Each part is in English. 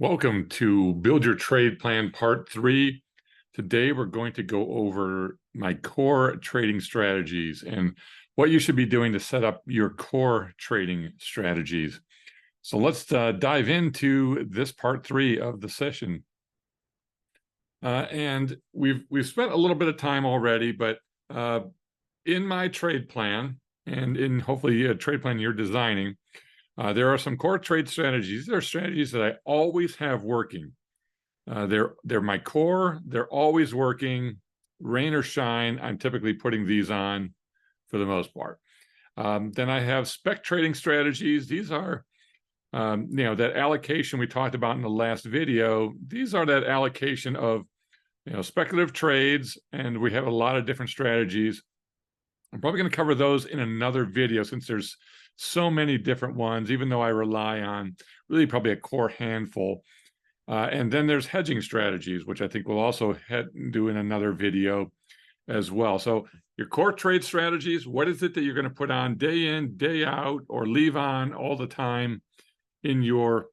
Welcome to Build Your Trade Plan Part 3. Today we're going to go over my core trading strategies and what you should be doing to set up your core trading strategies. So let's dive into this Part 3 of the session. And we've spent a little bit of time already, but in my trade plan and in hopefully a trade plan you're designing, there are some core trade strategies. These are strategies that I always have working. They're my core. They're always working. Rain or shine, I'm typically putting these on for the most part. Then I have spec trading strategies. These are, that allocation we talked about in the last video. These are that allocation of, speculative trades, and we have a lot of different strategies. I'm probably going to cover those in another video since there's so many different ones, even though I rely on really probably a core handful. And then there's hedging strategies, which I think we'll also do in another video as well. So your core trade strategies, what is it that you're going to put on day in, day out, or leave on all the time in your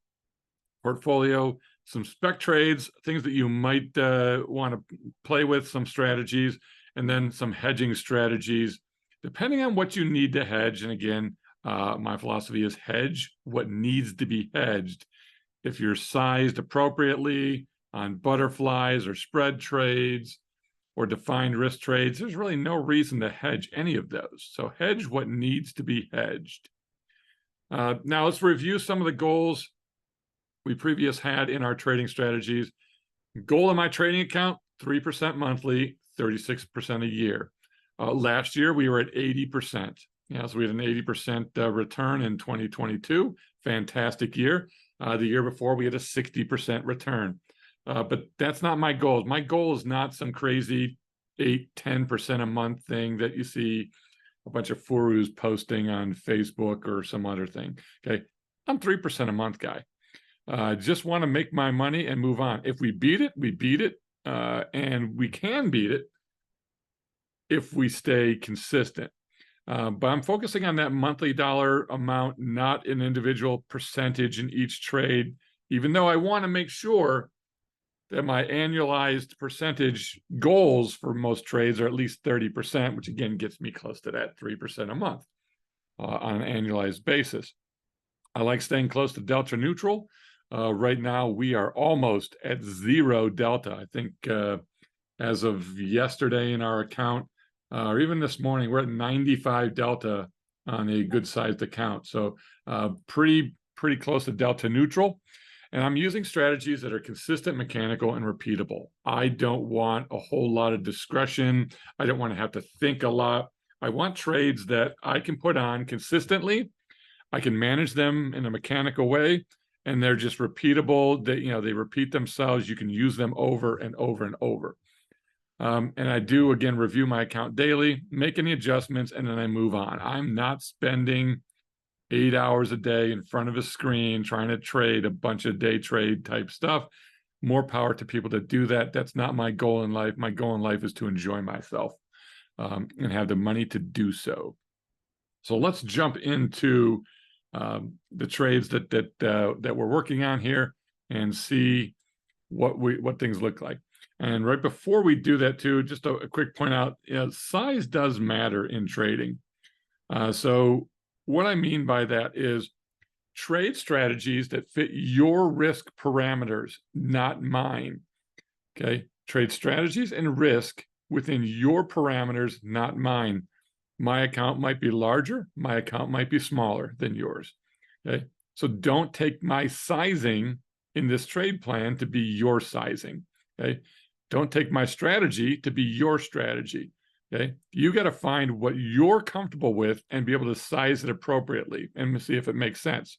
portfolio? Some spec trades, things that you might want to play with, some strategies, and then some hedging strategies, depending on what you need to hedge. And again, my philosophy is hedge what needs to be hedged. If you're sized appropriately on butterflies or spread trades or defined risk trades, there's really no reason to hedge any of those. So hedge what needs to be hedged. Now let's review some of the goals we previously had in our trading strategies. Goal in my trading account, 3% monthly, 36% a year. Last year, we were at 80%. So we had an 80% return in 2022. Fantastic year. The year before, we had a 60% return. But that's not my goal. My goal is not some crazy 8-10% a month thing that you see a bunch of furus posting on Facebook or some other thing. Okay, I'm 3% a month guy. Just want to make my money and move on. If we beat it, we beat it. And we can beat it if we stay consistent. But I'm focusing on that monthly dollar amount, not an individual percentage in each trade, even though I want to make sure that my annualized percentage goals for most trades are at least 30%, which again gets me close to that 3% a month on an annualized basis. I like staying close to delta neutral. Right now, we are almost at 0 delta. I think as of yesterday in our account, or even this morning, we're at 95 delta on a good-sized account. So pretty close to delta neutral. And I'm using strategies that are consistent, mechanical, and repeatable. I don't want a whole lot of discretion. I don't want to have to think a lot. I want trades that I can put on consistently. I can manage them in a mechanical way, and they're just repeatable. They repeat themselves. You can use them over and over and over. And I do, again, review my account daily, make any adjustments, and then I move on. I'm not spending 8 hours a day in front of a screen trying to trade a bunch of day trade type stuff. More power to people that do that. That's not my goal in life. My goal in life is to enjoy myself and have the money to do so. So let's jump into the trades that we're working on here and see what things look like. And right before we do that too, just a quick point out, size does matter in trading. So what I mean by that is trade strategies that fit your risk parameters, not mine. Okay, trade strategies and risk within your parameters, not mine. My account might be larger, my account might be smaller than yours. Okay, so don't take my sizing in this trade plan to be your sizing. Okay, don't take my strategy to be your strategy. Okay, you got to find what you're comfortable with and be able to size it appropriately and see if it makes sense.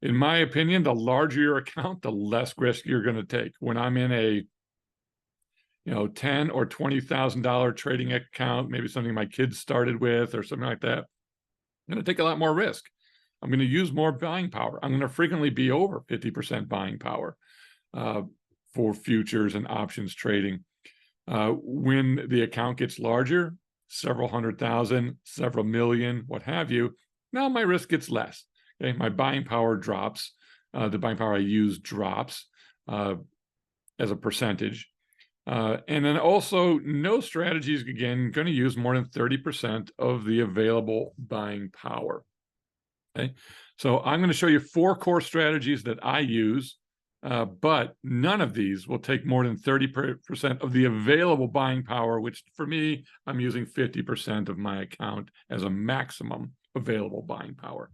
In my opinion, the larger your account, the less risk you're going to take. When I'm in a $10,000 or $20,000 trading account, maybe something my kids started with or something like that, I'm going to take a lot more risk. I'm going to use more buying power. I'm going to frequently be over 50% buying power for futures and options trading. When the account gets larger, several hundred thousand, several million, what have you, now my risk gets less. Okay, my buying power drops the buying power I use drops as a percentage. And then also no strategy is, again, going to use more than 30% of the available buying power. Okay, so I'm going to show you 4 core strategies that I use, but none of these will take more than 30% of the available buying power, which for me, I'm using 50% of my account as a maximum available buying power.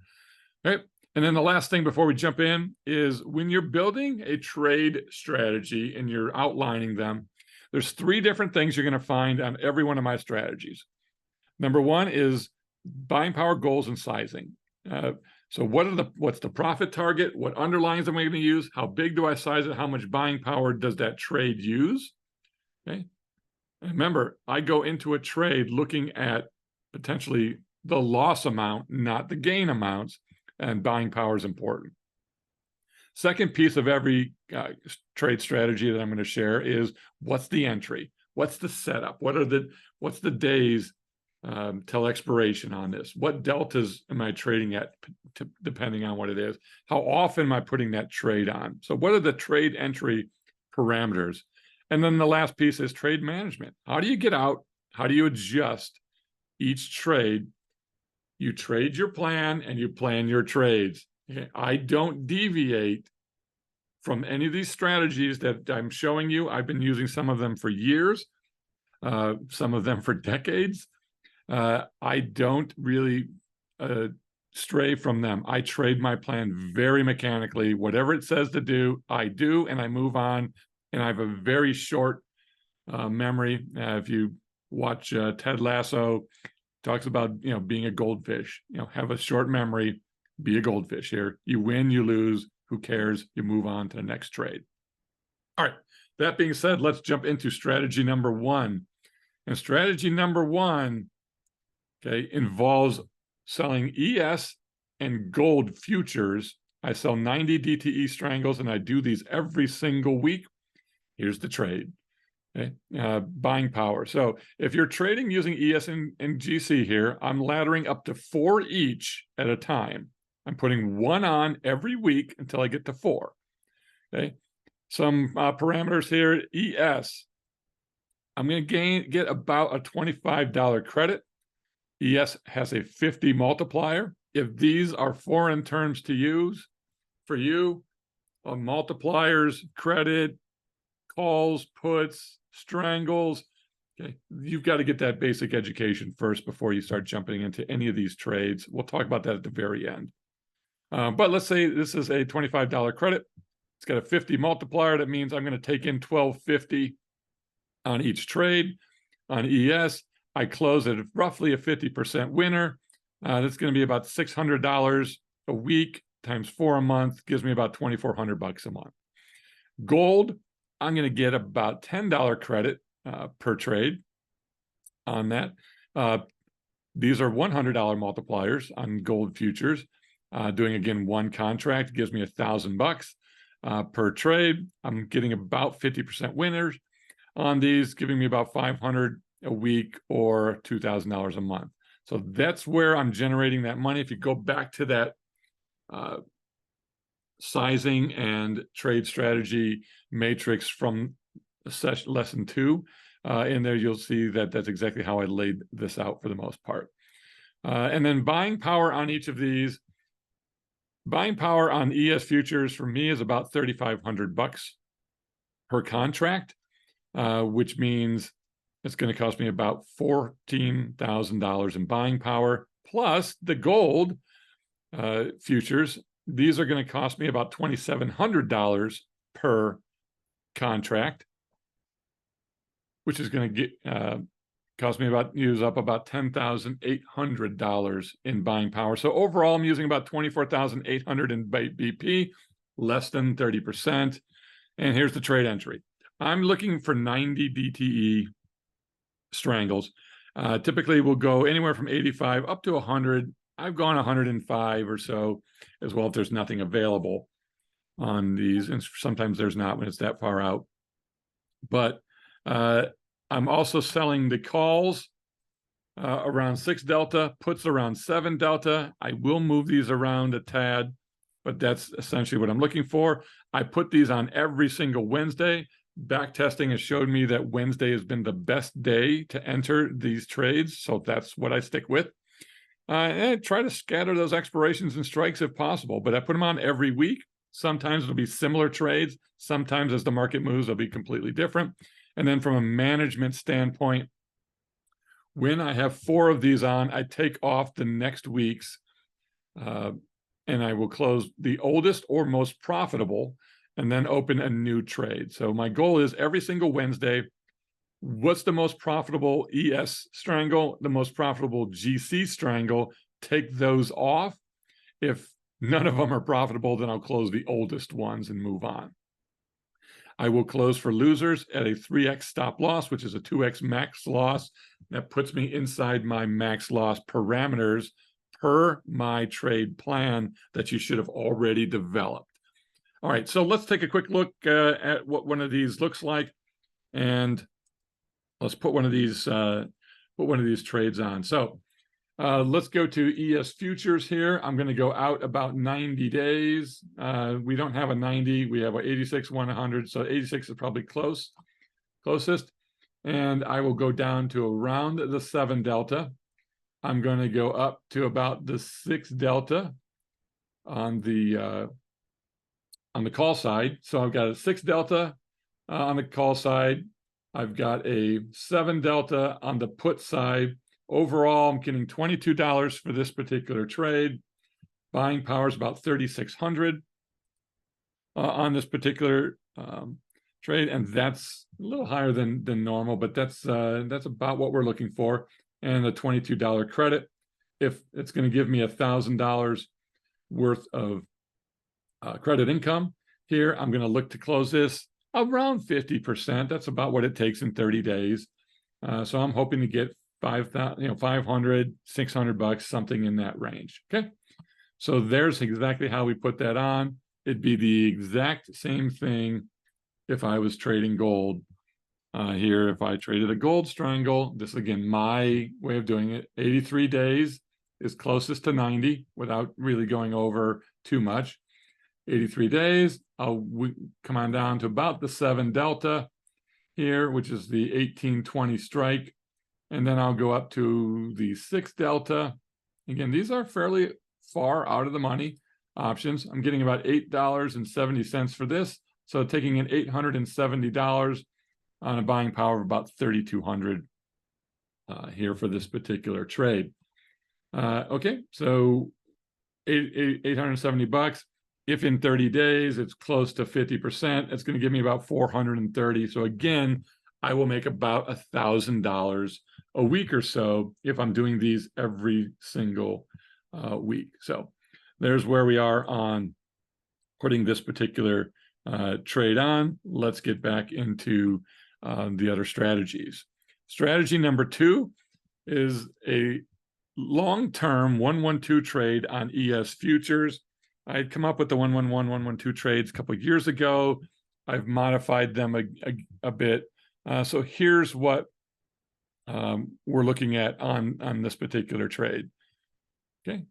Okay. And then the last thing before we jump in is when you're building a trade strategy and you're outlining them, there's 3 different things you're going to find on every one of my strategies. Number 1 is buying power goals and sizing. So what's the profit target? What underlines am I going to use? How big do I size it? How much buying power does that trade use? Okay. And remember, I go into a trade looking at potentially the loss amount, not the gain amounts, and buying power is important. Second piece of every trade strategy that I'm going to share is what's the entry? What's the setup? What's the days till expiration on this? What deltas am I trading at, depending on what it is? How often am I putting that trade on? So what are the trade entry parameters? And then the last piece is trade management. How do you get out? How do you adjust each trade? You trade your plan and you plan your trades. Okay? I don't deviate from any of these strategies that I'm showing you. I've been using some of them for years, some of them for decades. I don't really stray from them. I trade my plan very mechanically. Whatever it says to do, I do, and I move on. And I have a very short memory. If you watch Ted Lasso, talks about being a goldfish. Have a short memory. Be a goldfish here. You win, you lose. Who cares? You move on to the next trade. All right. That being said, let's jump into strategy number 1. And strategy number 1, okay, involves selling ES and gold futures. I sell 90 DTE strangles, and I do these every single week. Here's the trade. Okay, buying power. So if you're trading using ES and GC here, I'm laddering up to 4 each at a time. I'm putting 1 on every week until I get to 4. Okay, some parameters here. ES, I'm going to get about a $25 credit. ES has a 50 multiplier. If these are foreign terms to use for you, multipliers, credit, calls, puts, strangles, okay, you've got to get that basic education first before you start jumping into any of these trades. We'll talk about that at the very end. But let's say this is a $25 credit. It's got a 50 multiplier. That means I'm going to take in $12.50 on each trade. On ES, I close at roughly a 50% winner. That's going to be about $600 a week times 4 a month, gives me about $2,400 a month. Gold, I'm going to get about $10 credit per trade on that. These are $100 multipliers on gold futures. Doing, again, 1 contract gives me $1,000 per trade. I'm getting about 50% winners on these, giving me about $500 a week or $2,000 a month. So that's where I'm generating that money. If you go back to that sizing and trade strategy matrix from lesson 2, in there, you'll see that that's exactly how I laid this out for the most part. And then buying power on each of these. Buying power on ES futures for me is about $3,500 per contract, which means it's going to cost me about $14,000 in buying power, plus the gold futures. These are going to cost me about $2,700 per contract, which is going to cost me use up about $10,800 in buying power. So overall, I'm using about $24,800 in BP, less than 30%. And here's the trade entry. I'm looking for 90 DTE strangles. Typically, we'll go anywhere from 85 up to 100. I've gone 105 or so as well if there's nothing available on these. And sometimes there's not when it's that far out. But I'm also selling the calls around 6 delta, puts around 7 delta. I will move these around a tad, but that's essentially what I'm looking for. I put these on every single Wednesday. Back testing has showed me that Wednesday has been the best day to enter these trades, so that's what I stick with. And try to scatter those expirations and strikes if possible, but I put them on every week. Sometimes it'll be similar trades. Sometimes as the market moves, they'll be completely different. And then from a management standpoint, when I have 4 of these on, I take off the next week's, and I will close the oldest or most profitable and then open a new trade. So my goal is every single Wednesday, what's the most profitable ES strangle, the most profitable GC strangle, take those off. If none of them are profitable, then I'll close the oldest ones and move on. I will close for losers at a 3x stop loss, which is a 2x max loss. That puts me inside my max loss parameters per my trade plan that you should have already developed. All right, so let's take a quick look at what one of these looks like, and let's put one of these trades on. So let's go to ES futures here. I'm going to go out about 90 days. We don't have a 90. We have an 86, 100. So 86 is probably closest. And I will go down to around the 7 delta. I'm going to go up to about the 6 delta on the call side. So I've got a 6 delta on the call side. I've got a 7 delta on the put side. Overall, I'm getting $22 for this particular trade. Buying power is about 3,600 on this particular trade, and that's a little higher than normal, but that's about what we're looking for. And a $22 credit. If it's going to give me $1,000 worth of credit income here, I'm going to look to close this around 50%. That's about what it takes in 30 days. So I'm hoping to get 500, 600 bucks, something in that range. Okay. So there's exactly how we put that on. It'd be the exact same thing if I was trading gold here. If I traded a gold strangle, this again, my way of doing it, 83 days is closest to 90 without really going over too much. 83 days, I'll come on down to about the 7 delta here, which is the 1820 strike. And then I'll go up to the 6 delta. Again, these are fairly far out of the money options. I'm getting about $8.70 for this. So taking in $870 on a buying power of about 3,200 here for this particular trade. Okay, so 870 bucks. If in 30 days it's close to 50%, it's going to give me about 430. So again, I will make about $1,000 a week or so if I'm doing these every single week. So there's where we are on putting this particular trade on. Let's get back into the other strategies. Strategy number 2 is a long-term 112 trade on ES futures. I had come up with the 111, 112 trades a couple of years ago. I've modified them a bit. So here's what we're looking at on this particular trade. Okay.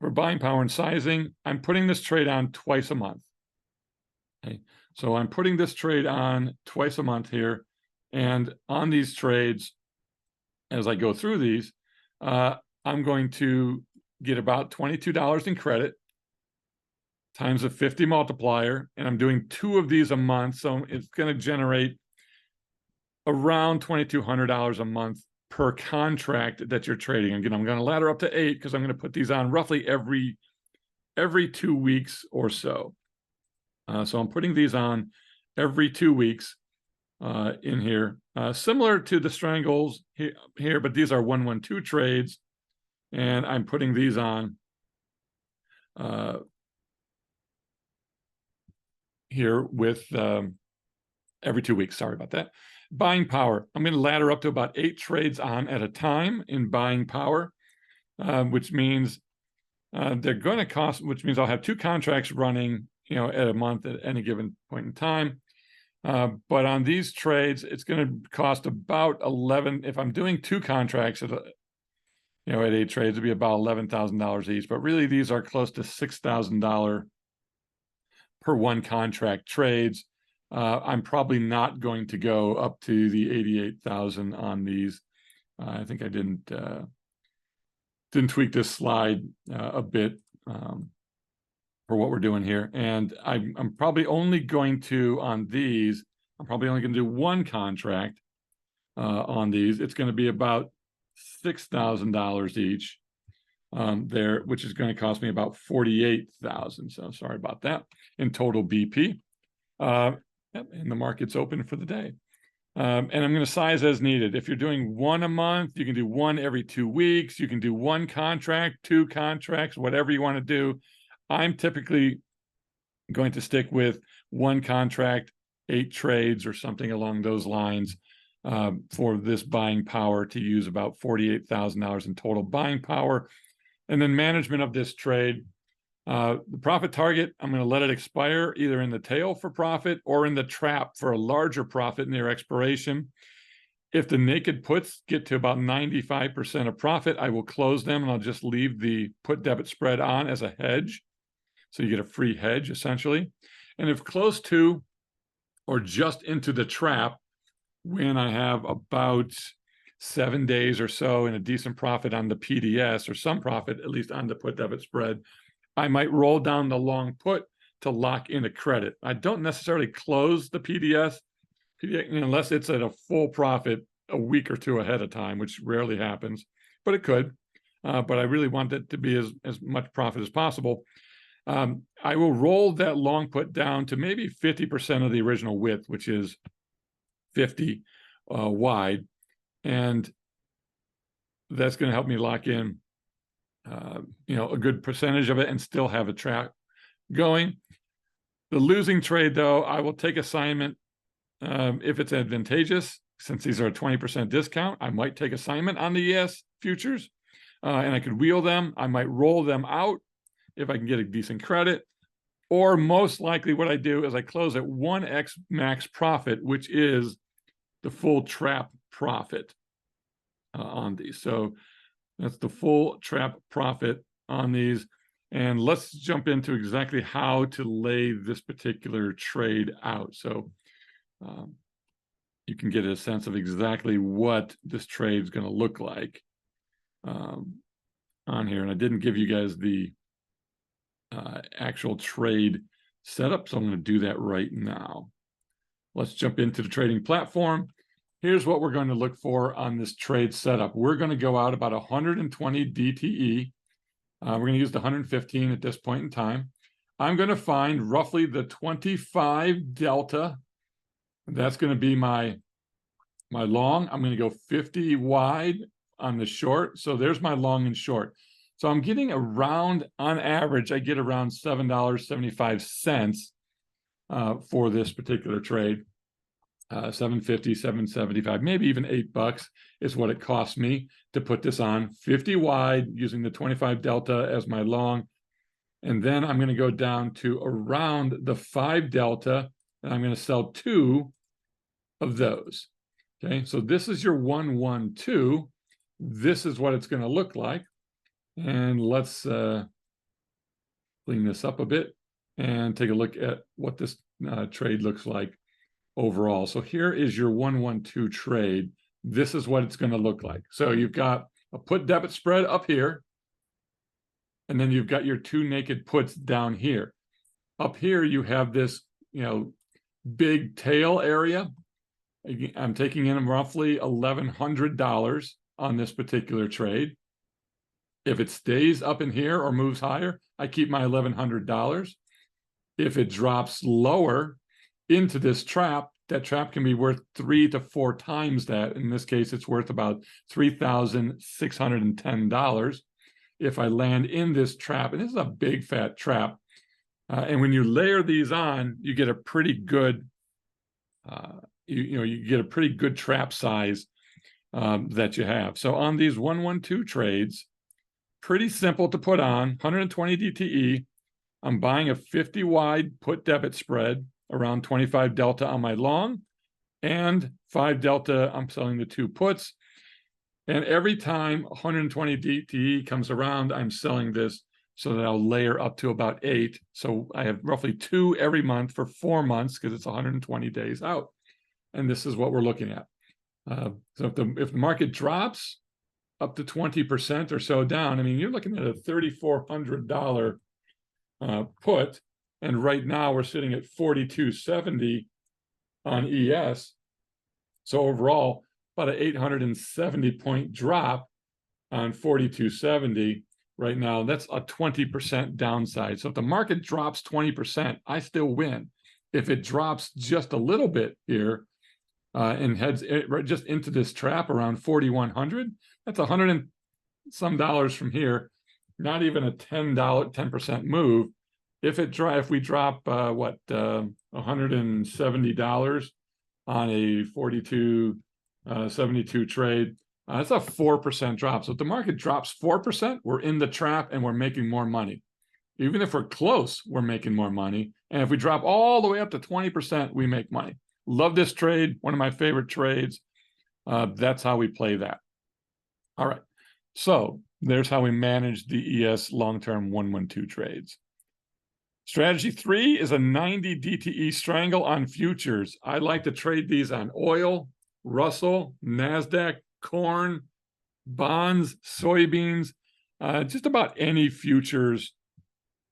For buying power and sizing, I'm putting this trade on twice a month. Okay. So I'm putting this trade on twice a month here. And on these trades, as I go through these, I'm going to get about $22 in credit times a 50 multiplier, and I'm doing 2 of these a month, so it's going to generate around $2,200 a month per contract that you're trading. Again, I'm going to ladder up to 8 because I'm going to put these on roughly every 2 weeks or so. So I'm putting these on every 2 weeks in here, similar to the Strangles here, but these are 112 trades, and I'm putting these on here with every 2 weeks. Sorry about that. Buying power. I'm going to ladder up to about 8 trades on at a time in buying power, which means they're going to cost, which means I'll have 2 contracts running, at a month at any given point in time. But on these trades, it's going to cost about 11. If I'm doing 2 contracts at 8 trades, it'd be about $11,000 each. But really, these are close to $6,000 per one contract trades. I'm probably not going to go up to the 88,000 on these. I think I didn't tweak this slide a bit for what we're doing here. And I'm probably only going to, on these, I'm probably only going to do one contract on these. It's going to be about $6,000 each there, which is going to cost me about 48,000. So sorry about that in total BP. And the market's open for the day. And I'm going to size as needed. If you're doing one a month, you can do one every 2 weeks. You can do one contract, 2 contracts, whatever you want to do. I'm typically going to stick with one contract, 8 trades or something along those lines for this buying power, to use about $48,000 in total buying power. And then management of this trade. The profit target, I'm going to let it expire either in the tail for profit or in the trap for a larger profit near expiration. If the naked puts get to about 95% of profit, I will close them and I'll just leave the put debit spread on as a hedge. So you get a free hedge essentially. And if close to or just into the trap, when I have about 7 days or so and a decent profit on the PDS, or some profit at least on the put debit spread, I might roll down the long put to lock in a credit. I don't necessarily close the PDS unless it's at a full profit a week or 2 ahead of time, which rarely happens, but it could. But I really want it to be as much profit as possible. I will roll that long put down to maybe 50% of the original width, which is 50 wide. And that's going to help me lock in a good percentage of it and still have a trap going. The losing trade, though, I will take assignment if it's advantageous. Since these are a 20% discount, I might take assignment on the ES futures, and I could wheel them. I might roll them out if I can get a decent credit. Or most likely what I do is I close at 1x max profit, which is the full trap profit on these. So that's the full trap profit on these. And let's jump into exactly how to lay this particular trade out. So you can get a sense of exactly what this trade is going to look like on here. And I didn't give you guys the actual trade setup, so I'm going to do that right now. Let's jump into the trading platform. Here's what we're going to look for on this trade setup. We're going to go out about 120 DTE. We're going to use the 115 at this point in time. I'm going to find roughly the 25 delta. That's going to be my long. I'm going to go 50 wide on the short. So there's my long and short. So I'm getting around, on average, I get around $7.75 for this particular trade. $7.50, $7.75, maybe even $8 is what it cost me to put this on 50 wide using the 25 delta as my long. And then I'm going to go down to around the 5 delta, and I'm going to sell 2 of those. Okay, so this is your 112. This is what it's going to look like. And let's clean this up a bit and take a look at what this trade looks like overall. So here is your 112 trade. This is what it's going to look like. So you've got a put debit spread up here, and then you've got your 2 naked puts down here. Up here you have this, big tail area. I'm taking in roughly $1,100 on this particular trade. If it stays up in here or moves higher, I keep my $1,100. If it drops lower into this trap, that trap can be worth 3 to 4 times that. In this case, it's worth about $3,610 if I land in this trap. And this is a big fat trap. And when you layer these on, you get a pretty good, you get a pretty good trap size that you have. So on these 112 trades, pretty simple to put on, 120 DTE. I'm buying a 50 wide put debit spread, around 25 delta on my long, and 5 delta, I'm selling the 2 puts. And every time 120 DTE comes around, I'm selling this so that I'll layer up to about 8. So I have roughly 2 every month for 4 months because it's 120 days out. And this is what we're looking at. So if the market drops up to 20% or so down, I mean, you're looking at a $3,400 put. And right now we're sitting at 42.70 on ES. So overall, about an 870 point drop on 42.70 right now. That's a 20% downside. So if the market drops 20%, I still win. If it drops just a little bit here and heads just into this trap around 4,100, that's $100 and some from here. Not even a $10% move. If we drop $170 on a 42.72 trade, that's a 4% drop. So if the market drops 4%, we're in the trap and we're making more money. Even if we're close, we're making more money. And if we drop all the way up to 20%, we make money. Love this trade, one of my favorite trades. That's how we play that. All right, so there's how we manage the ES long-term 112 trades. Strategy 3 is a 90 DTE strangle on futures. I like to trade these on oil, Russell, NASDAQ, corn, bonds, soybeans, just about any futures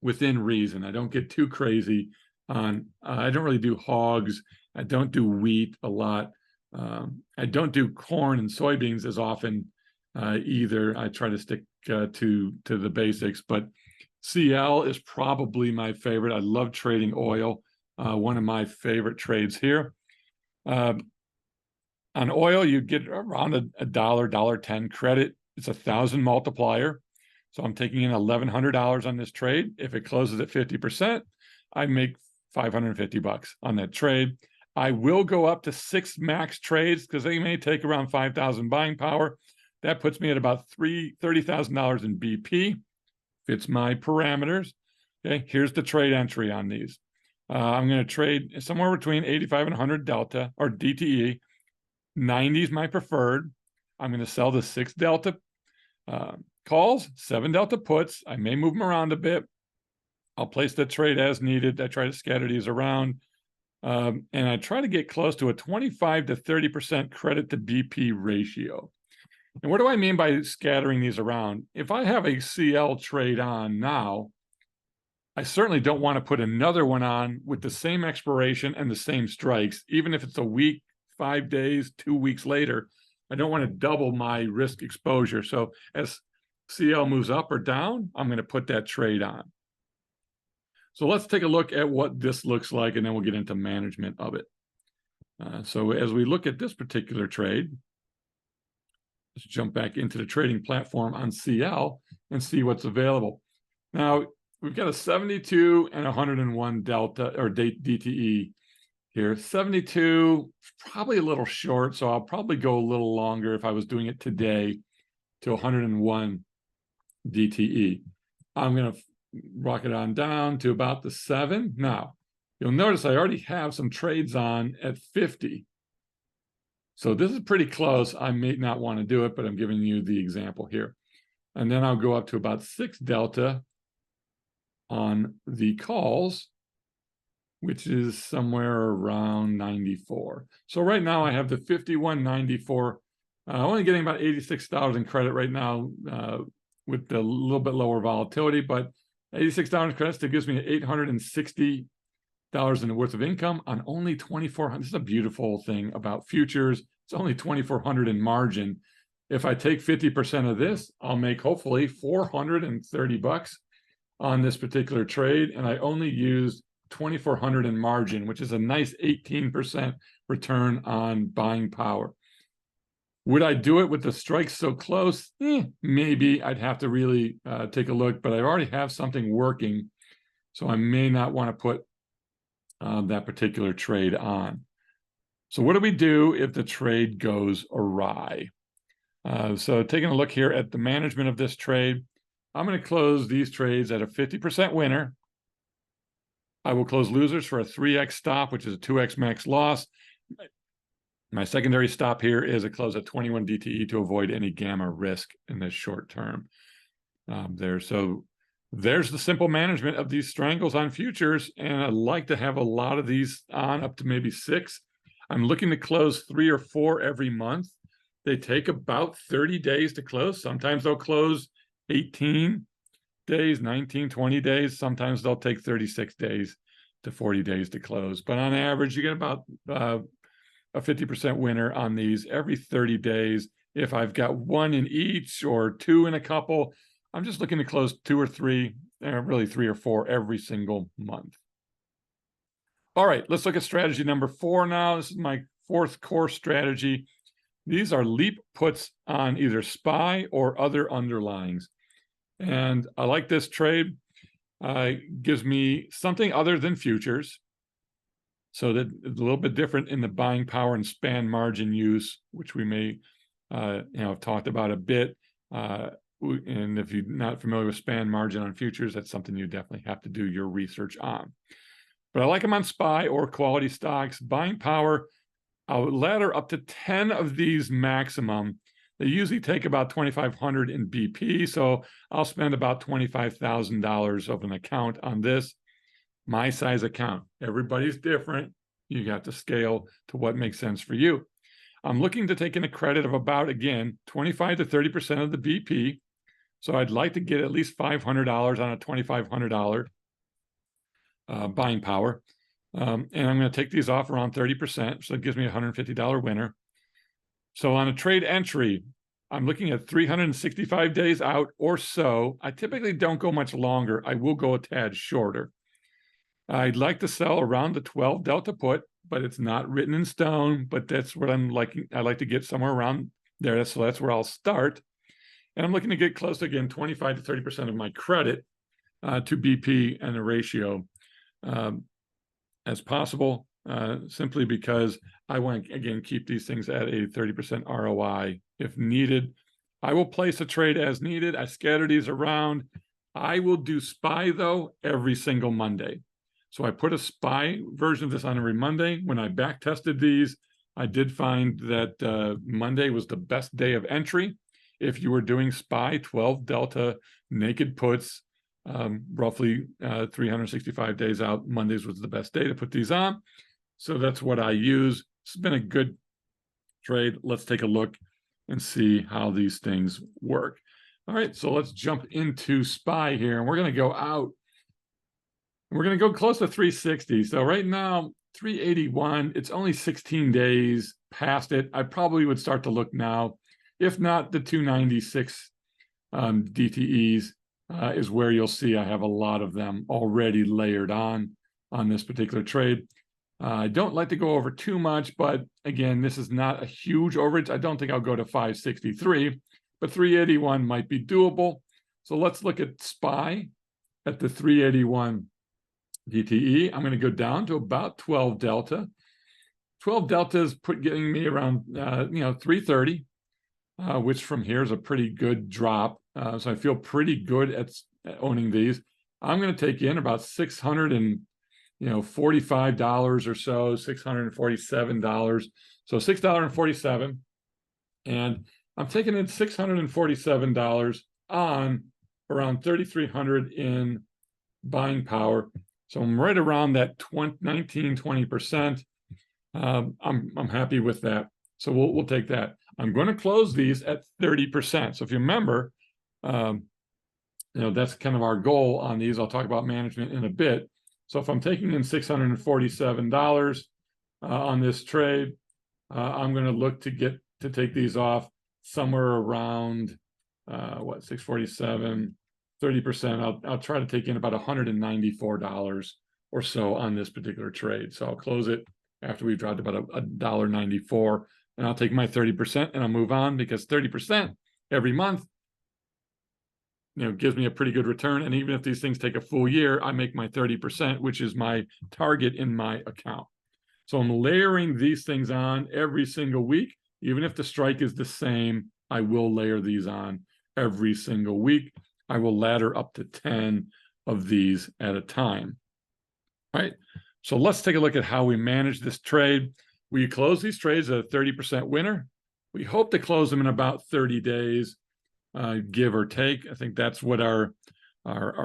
within reason. I don't get too crazy on, I don't really do hogs. I don't do wheat a lot. I don't do corn and soybeans as often either. I try to stick to the basics, but CL is probably my favorite. I love trading oil. One of my favorite trades here. On oil, you get around a $1.10 credit. It's 1,000 multiplier. So I'm taking in $1,100 on this trade. If it closes at 50%, I make $550 on that trade. I will go up to 6 max trades because they may take around 5,000 buying power. That puts me at about $30,000 in BP. Fits my parameters. Okay, here's the trade entry on these. I'm going to trade somewhere between 85 and 100 delta or DTE. 90 is my preferred. I'm going to sell the 6 delta calls, 7 delta puts. I may move them around a bit. I'll place the trade as needed. I try to scatter these around. And I try to get close to a 25 to 30% credit to BP ratio. And what do I mean by scattering these around? If I have a CL trade on now, I certainly don't want to put another one on with the same expiration and the same strikes, even if it's a week, 5 days, 2 weeks later. I don't want to double my risk exposure. So as CL moves up or down, I'm going to put that trade on. So let's take a look at what this looks like, and then we'll get into management of it. So as we look at this particular trade, let's jump back into the trading platform on CL and see what's available. Now, we've got a 72 and 101 delta or DTE here. 72, probably a little short, so I'll probably go a little longer if I was doing it today to 101 DTE. I'm going to rock it on down to about the 7. Now, you'll notice I already have some trades on at 50. So this is pretty close. I may not want to do it, but I'm giving you the example here. And then I'll go up to about 6 delta on the calls, which is somewhere around 94. So right now I have the 51.94, only getting about 86 in credit right now with a little bit lower volatility, but 86 credit still gives me $860 worth of income on only 2,400. This is a beautiful thing about futures. It's only 2,400 in margin. If I take 50% of this, I'll make hopefully $430 on this particular trade, and I only used 2,400 in margin, which is a nice 18% return on buying power. Would I do it with the strikes so close? Maybe. I'd have to really take a look, but I already have something working, so I may not want to put that particular trade on. So what do we do if the trade goes awry? So taking a look here at the management of this trade, I'm going to close these trades at a 50% winner. I will close losers for a 3x stop, which is a 2x max loss. My secondary stop here is a close at 21 DTE to avoid any gamma risk in this short term. So there's the simple management of these strangles on futures, and I'd like to have a lot of these on, up to maybe 6. I'm looking to close 3 or 4 every month. They take about 30 days to close. Sometimes they'll close 18 days, 19, 20 days. Sometimes they'll take 36 days to 40 days to close. But on average, you get about a 50% winner on these every 30 days. If I've got 1 in each or 2 in a couple, I'm just looking to close 2 or 3, really 3 or 4 every single month. All right, let's look at strategy number 4 now. This is my 4th core strategy. These are leap puts on either SPY or other underlyings. And I like this trade. Gives me something other than futures. So that it's a little bit different in the buying power and span margin use, which we may have talked about a bit. And if you're not familiar with span margin on futures, that's something you definitely have to do your research on. But I like them on SPY or quality stocks. Buying power, I'll ladder up to 10 of these maximum. They usually take about 2,500 in BP, so I'll spend about $25,000 of an account on this. My size account. Everybody's different. You got to scale to what makes sense for you. I'm looking to take in a credit of about, again, 25 to 30% of the BP. So I'd like to get at least $500 on a $2,500 buying power. And I'm going to take these off around 30%. So it gives me a $150 winner. So on a trade entry, I'm looking at 365 days out or so. I typically don't go much longer. I will go a tad shorter. I'd like to sell around the 12 delta put, but it's not written in stone, but that's what I'm liking. I like to get somewhere around there. So that's where I'll start. And I'm looking to get close to, again, 25 to 30% of my credit to BP and the ratio as possible, simply because I want to, again, keep these things at a 30% ROI if needed. I will place a trade as needed. I scatter these around. I will do SPY, though, every single Monday. So I put a SPY version of this on every Monday. When I back tested these, I did find that Monday was the best day of entry. If you were doing SPY 12 delta naked puts, roughly 365 days out, Mondays was the best day to put these on. So that's what I use. It's been a good trade. Let's take a look and see how these things work. All right, so let's jump into SPY here, and we're going to go out. We're going to go close to 360. So right now, 381, it's only 16 days past it. I probably would start to look now. If not, the 296 DTEs is where you'll see I have a lot of them already layered on this particular trade. I don't like to go over too much, but again, this is not a huge overage. I don't think I'll go to 563, but 381 might be doable. So let's look at SPY at the 381 DTE. I'm going to go down to about 12 delta. 12 delta is getting me around 330, which from here is a pretty good drop. So I feel pretty good at owning these. I'm going to take in about $645 or so, $647. So $6.47, and I'm taking in $647 on around 3,300 in buying power. So I'm right around that 19-20%. I'm happy with that. So we'll take that. I'm going to close these at 30%. So if you remember, that's kind of our goal on these. I'll talk about management in a bit. So if I'm taking in $647 on this trade, I'm going to look to take these off somewhere around 647, 30%. I'll try to take in about $194 or so on this particular trade. So I'll close it after we've dropped about $1.94, and I'll take my 30% and I'll move on, because 30% every month gives me a pretty good return. And even if these things take a full year, I make my 30%, which is my target in my account. So I'm layering these things on every single week. Even if the strike is the same, I will layer these on every single week. I will ladder up to 10 of these at a time. All right. So let's take a look at how we manage this trade. We close these trades at a 30% winner. We hope to close them in about 30 days, give or take. I think that's what our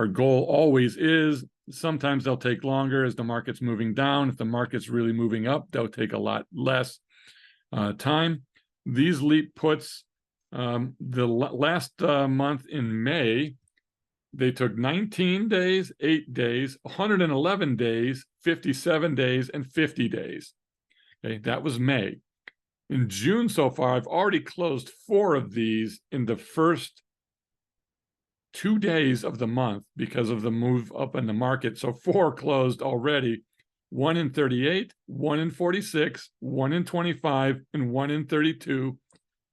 goal always is. Sometimes they'll take longer as the market's moving down. If the market's really moving up, they'll take a lot less time. These leap puts, the last month in May, they took 19 days, 8 days, 111 days, 57 days, and 50 days. Okay, that was May. In June so far, I've already closed 4 of these in the first 2 days of the month because of the move up in the market. So 4 closed already, 1 in 38, 1 in 46, 1 in 25, and 1 in 32.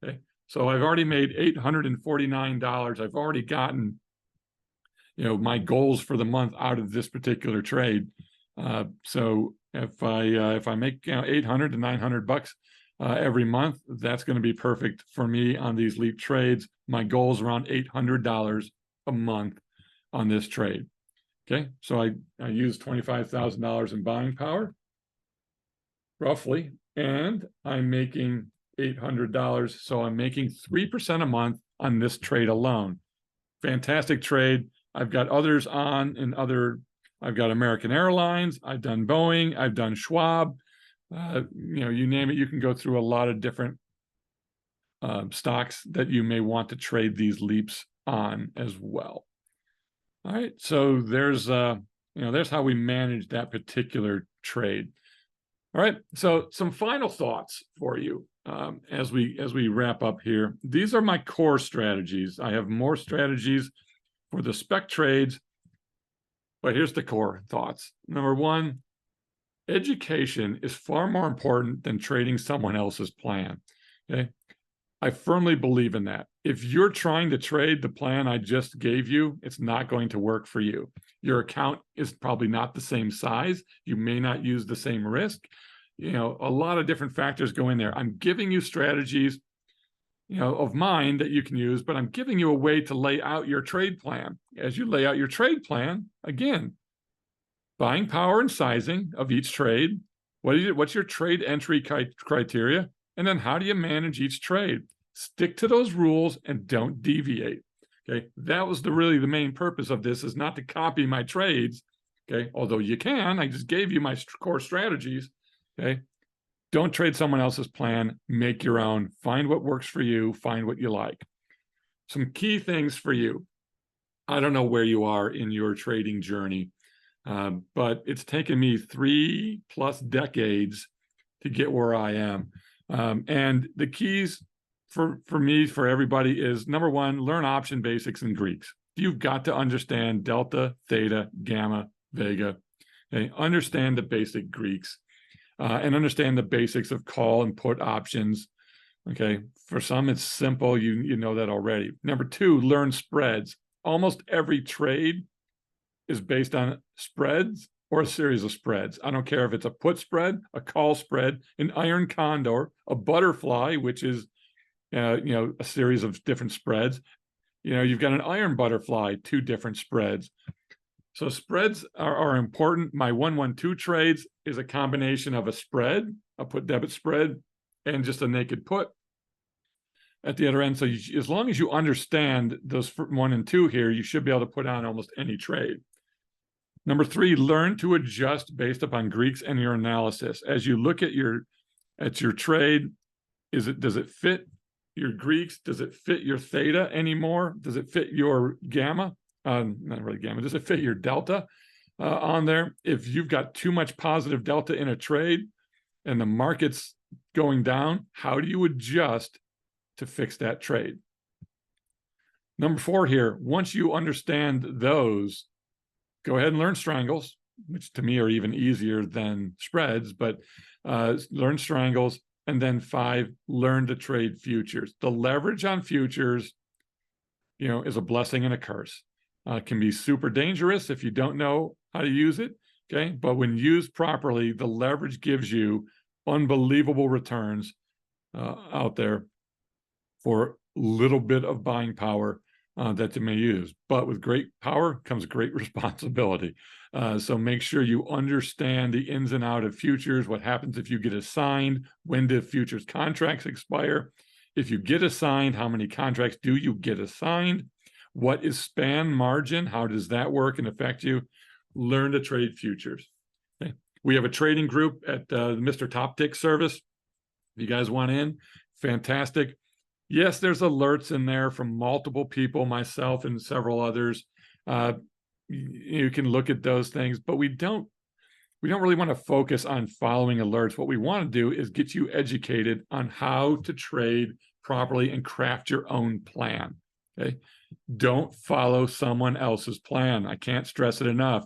Okay, so I've already made $849. I've already gotten, my goals for the month out of this particular trade. So if I make 800 to 900 bucks every month, that's going to be perfect for me on these leap trades. My goal is around $800 a month on this trade. Okay, so I use $25,000 in buying power, roughly, and I'm making $800. So I'm making 3% a month on this trade alone. Fantastic trade. I've got others on in other. I've got American Airlines. I've done Boeing. I've done Schwab. You name it. You can go through a lot of different stocks that you may want to trade these leaps on as well. All right, so there's how we manage that particular trade. All right, so some final thoughts for you as we wrap up here. These are my core strategies. I have more strategies for the spec trades, but here's the core thoughts. Number one, education is far more important than trading someone else's plan. Okay, I firmly believe in that. If you're trying to trade the plan I just gave you, it's not going to work for you. Your account is probably not the same size. You may not use the same risk. A lot of different factors go in there. I'm giving you strategies, of mine that you can use, but I'm giving you a way to lay out your trade plan. As you lay out your trade plan, again, buying power and sizing of each trade. What's your trade entry criteria? And then how do you manage each trade? Stick to those rules and don't deviate. Okay, that was really the main purpose of this, is not to copy my trades. Okay, although you can. I just gave you my core strategies. Okay, don't trade someone else's plan. Make your own. Find what works for you. Find what you like. Some key things for you. I don't know where you are in your trading journey, but it's taken me 3+ decades to get where I am. And the keys for me, for everybody, is number one, learn option basics in Greeks. You've got to understand delta, theta, gamma, vega. Okay, understand the basic Greeks, and understand the basics of call and put options. Okay, for some it's simple. You know that already. Number two, learn spreads. Almost every trade is based on spreads or a series of spreads. I don't care if it's a put spread, a call spread, an iron condor, a butterfly, which is a series of different spreads. You've got an iron butterfly, 2 different spreads. So spreads are important. My 1-1-2 trades is a combination of a spread, a put debit spread, and just a naked put at the other end. So as long as you understand those 1 and 2 here, you should be able to put on almost any trade. Number 3, learn to adjust based upon Greeks and your analysis. As you look at your trade, does it fit your Greeks? Does it fit your theta anymore? Does it fit your gamma? Not really gamma. Does it fit your delta on there? If you've got too much positive delta in a trade and the market's going down, how do you adjust to fix that trade? Number 4 here, once you understand those, go ahead and learn Strangles, which to me are even easier than spreads, but learn Strangles. And then 5, learn to trade futures. The leverage on futures, is a blessing and a curse. It can be super dangerous if you don't know how to use it. Okay, but when used properly, the leverage gives you unbelievable returns out there for a little bit of buying power that they may use. But with great power comes great responsibility. So make sure you understand the ins and outs of futures, what happens if you get assigned, when do futures contracts expire? If you get assigned, how many contracts do you get assigned? What is span margin? How does that work and affect you? Learn to trade futures. Okay. We have a trading group at the Mr. Top Tick service. If you guys want in, fantastic. Yes, there's alerts in there from multiple people, myself and several others. You can look at those things, but we don't really want to focus on following alerts. What we want to do is get you educated on how to trade properly and craft your own plan. Okay. Don't follow someone else's plan. I can't stress it enough.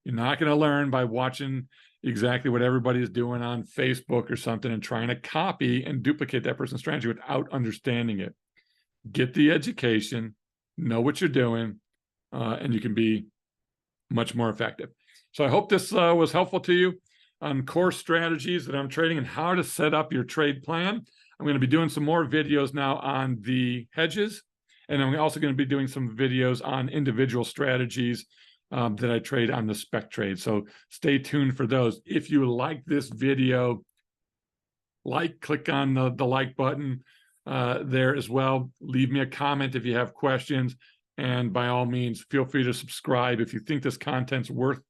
You're not going to learn by watching exactly what everybody's doing on Facebook or something and trying to copy and duplicate that person's strategy without understanding it. Get the education, know what you're doing, and you can be much more effective. So I hope this was helpful to you on core strategies that I'm trading and how to set up your trade plan. I'm going to be doing some more videos now on the hedges, and I'm also going to be doing some videos on individual strategies that I trade on the spec trade. So stay tuned for those. If you like this video, click on the like button there as well. Leave me a comment if you have questions. And by all means, feel free to subscribe if you think this content's worth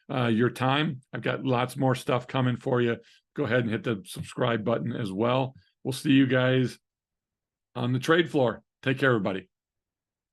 your time. I've got lots more stuff coming for you. Go ahead and hit the subscribe button as well. We'll see you guys on the trade floor. Take care, everybody.